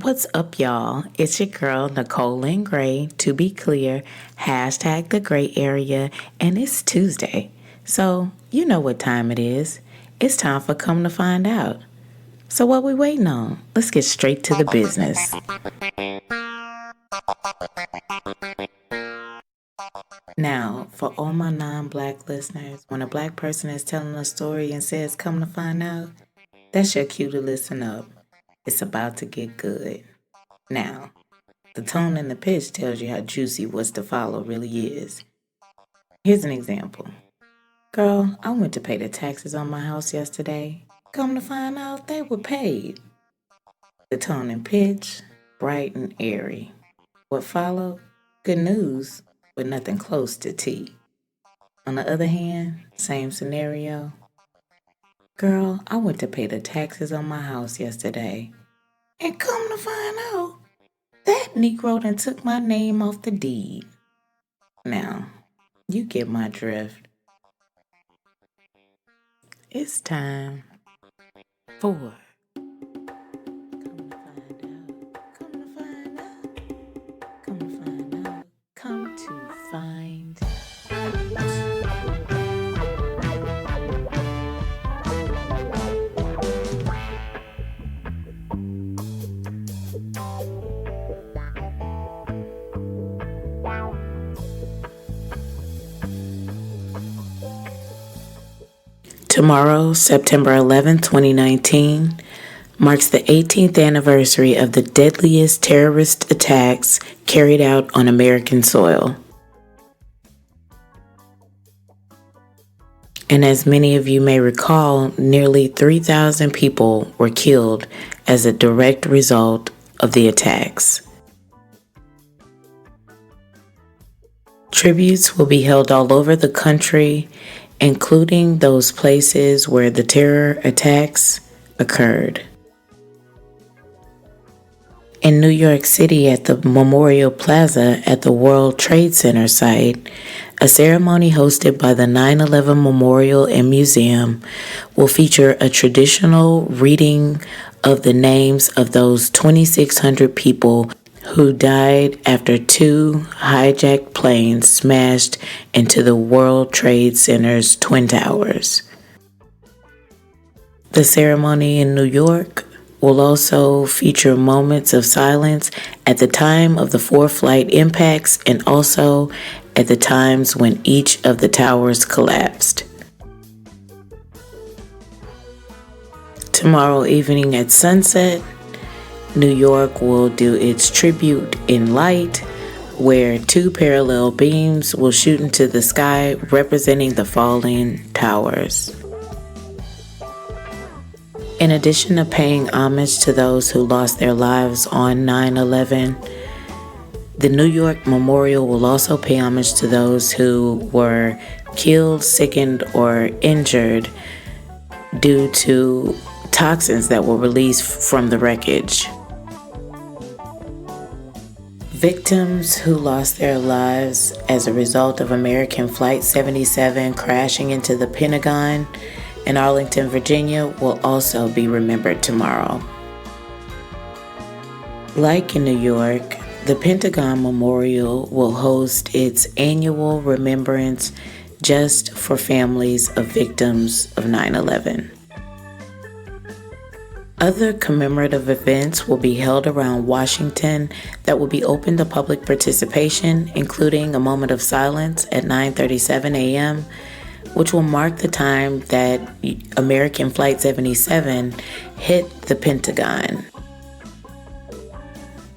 What's up, y'all? It's your girl, Nicole Lynn Gray, to be clear, hashtag the gray area, and it's Tuesday. So, you know what time it is. It's time for Come to Find Out. So what we waiting on? Let's get straight to the business. Now, for all my non-black listeners, when a black person is telling a story and says come to find out, that's your cue to listen up. It's about to get good. Now, the tone and the pitch tells you how juicy what's to follow really is. Here's an example. Girl, I went to pay the taxes on my house yesterday. Come to find out they were paid. The tone and pitch, bright and airy. What followed? Good news, but nothing close to tea. On the other hand, same scenario. Girl, I went to pay the taxes on my house yesterday. And come to find out, that Negro done took my name off the deed. Now, you get my drift. It's time for Come to Find Out. Come to Find Out. Come to Find Out. Tomorrow, September 11, 2019, marks the 18th anniversary of the deadliest terrorist attacks carried out on American soil. And as many of you may recall, nearly 3,000 people were killed as a direct result of the attacks. Tributes will be held all over the country, including those places where the terror attacks occurred. In New York City at the Memorial Plaza at the World Trade Center site, a ceremony hosted by the 9/11 Memorial and Museum will feature a traditional reading of the names of those 2,600 people who died after two hijacked planes smashed into the World Trade Center's Twin Towers. The ceremony in New York will also feature moments of silence at the time of the four flight impacts and also at the times when each of the towers collapsed. Tomorrow evening at sunset, New York will do its tribute in light, where two parallel beams will shoot into the sky representing the falling towers. In addition to paying homage to those who lost their lives on 9/11, the New York Memorial will also pay homage to those who were killed, sickened, or injured due to toxins that were released from the wreckage. Victims who lost their lives as a result of American Flight 77 crashing into the Pentagon in Arlington, Virginia, will also be remembered tomorrow. Like in New York, the Pentagon Memorial will host its annual remembrance just for families of victims of 9/11. Other commemorative events will be held around Washington that will be open to public participation, including a moment of silence at 9:37 a.m., which will mark the time that American Flight 77 hit the Pentagon.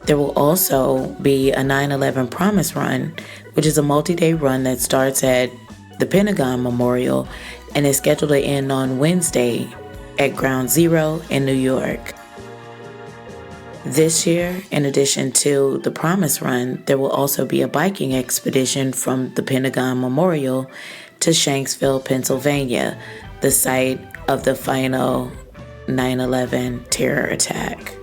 There will also be a 9/11 Promise Run, which is a multi-day run that starts at the Pentagon Memorial and is scheduled to end on Wednesday at Ground Zero in New York. This year, in addition to the Promise Run, there will also be a biking expedition from the Pentagon Memorial to Shankesville, Pennsylvania, the site of the final 9/11 terror attack.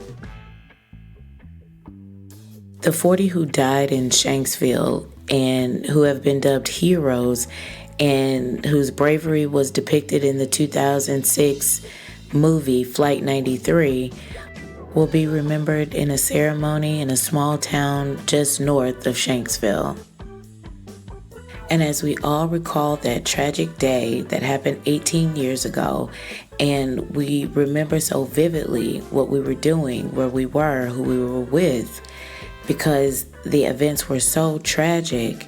The 40 who died in Shanksville and who have been dubbed heroes and whose bravery was depicted in the 2006 movie Flight 93 will be remembered in a ceremony in a small town just north of Shankesville. And as we all recall that tragic day that happened 18 years ago, and we remember so vividly what we were doing, where we were, who we were with, because the events were so tragic,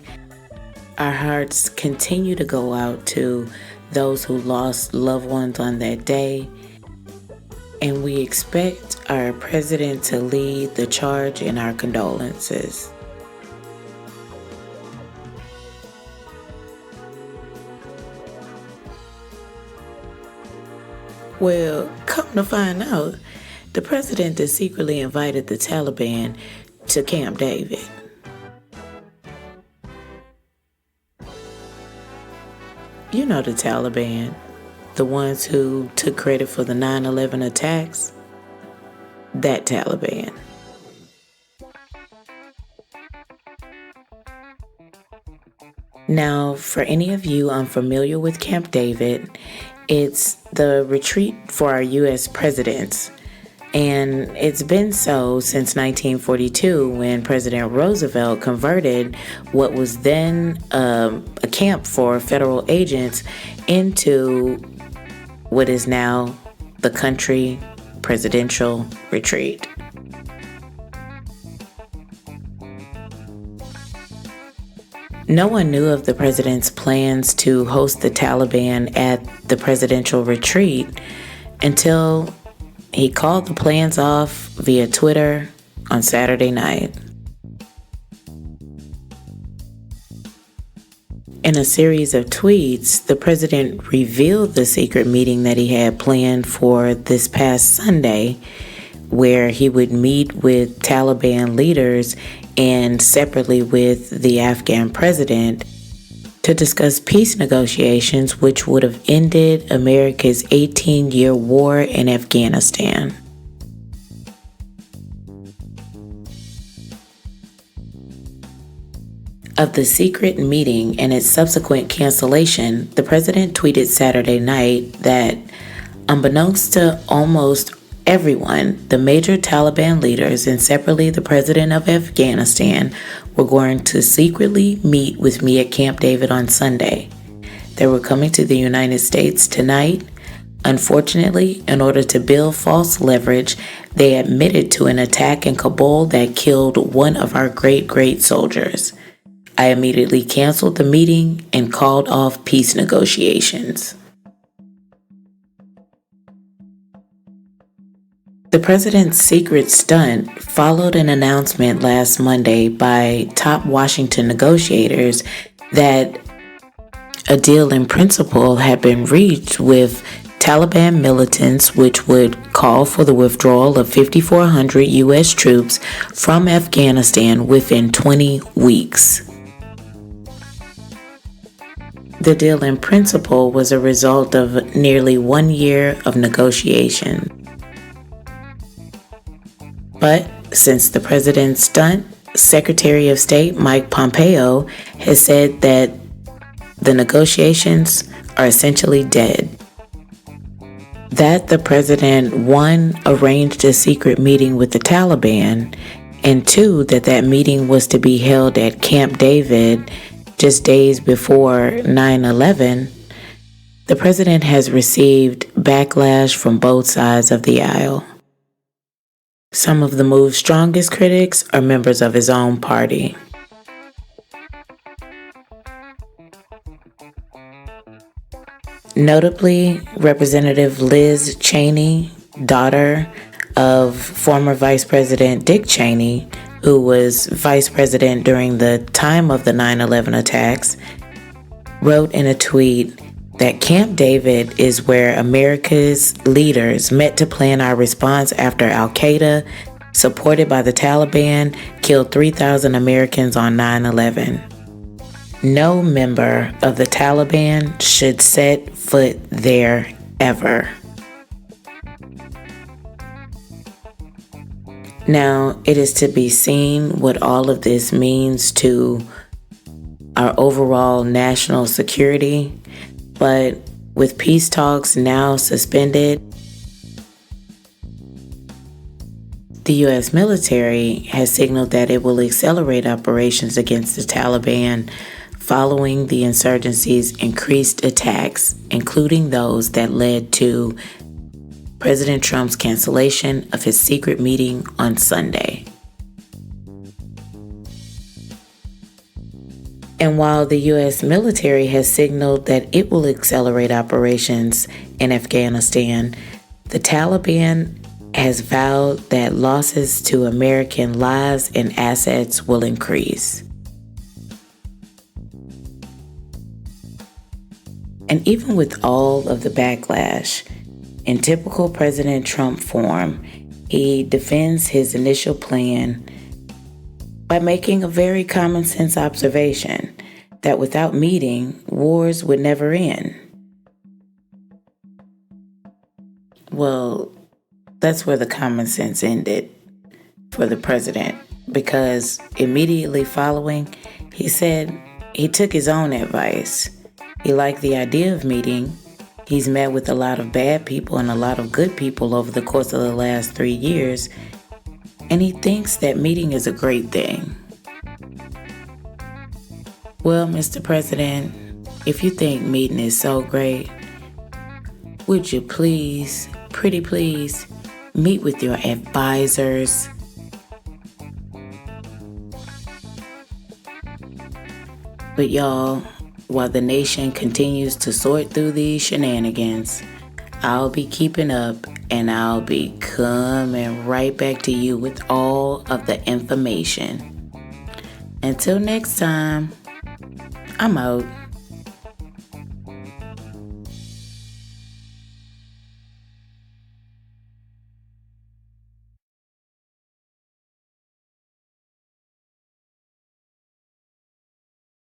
our hearts continue to go out to those who lost loved ones on that day. And we expect our president to lead the charge in our condolences. Well, come to find out, the president has secretly invited the Taliban to Camp David. You know the Taliban, the ones who took credit for the 9/11 attacks? That Taliban. Now, for any of you unfamiliar with Camp David, it's the retreat for our U.S. presidents. And it's been so since 1942, when President Roosevelt converted what was then a camp for federal agents into what is now the country presidential retreat. No one knew of the president's plans to host the Taliban at the presidential retreat until he called the plans off via Twitter on Saturday night. In a series of tweets, the president revealed the secret meeting that he had planned for this past Sunday, where he would meet with Taliban leaders and separately with the Afghan president to discuss peace negotiations, which would have ended America's 18-year war in Afghanistan. Of the secret meeting and its subsequent cancellation, the president tweeted Saturday night that, unbeknownst to almost everyone, the major Taliban leaders and separately the president of Afghanistan were going to secretly meet with me at Camp David on Sunday. They were coming to the United States tonight. Unfortunately, in order to build false leverage, they admitted to an attack in Kabul that killed one of our great soldiers. I immediately canceled the meeting and called off peace negotiations. The president's secret stunt followed an announcement last Monday by top Washington negotiators that a deal in principle had been reached with Taliban militants, which would call for the withdrawal of 5,400 U.S. troops from Afghanistan within 20 weeks. The deal in principle was a result of nearly 1 year of negotiation. But since the president's stunt, Secretary of State Mike Pompeo has said that the negotiations are essentially dead. That the president, one, arranged a secret meeting with the Taliban, and two, that meeting was to be held at Camp David just days before 9/11, the president has received backlash from both sides of the aisle. Some of the move's strongest critics are members of his own party. Notably, Representative Liz Cheney, daughter of former Vice President Dick Cheney, who was vice president during the time of the 9/11 attacks, wrote in a tweet that Camp David is where America's leaders met to plan our response after Al-Qaeda, supported by the Taliban, killed 3,000 Americans on 9/11. No member of the Taliban should set foot there ever. Now, it is to be seen what all of this means to our overall national security, but with peace talks now suspended, The U.S. military has signaled that it will accelerate operations against the Taliban following the insurgency's increased attacks, including those that led to President Trump's cancellation of his secret meeting on Sunday. And while the U.S. military has signaled that it will accelerate operations in Afghanistan, the Taliban has vowed that losses to American lives and assets will increase. And even with all of the backlash, in typical President Trump form, he defends his initial plan by making a very common sense observation that without meeting, wars would never end. Well, that's where the common sense ended for the president, because immediately following, he said he took his own advice. He liked the idea of meeting. He's met with a lot of bad people and a lot of good people over the course of the last 3 years, and he thinks that meeting is a great thing. Well, Mr. President, if you think meeting is so great, would you please, pretty please, meet with your advisors? But y'all, while the nation continues to sort through these shenanigans, I'll be keeping up and I'll be coming right back to you with all of the information. Until next time, I'm out.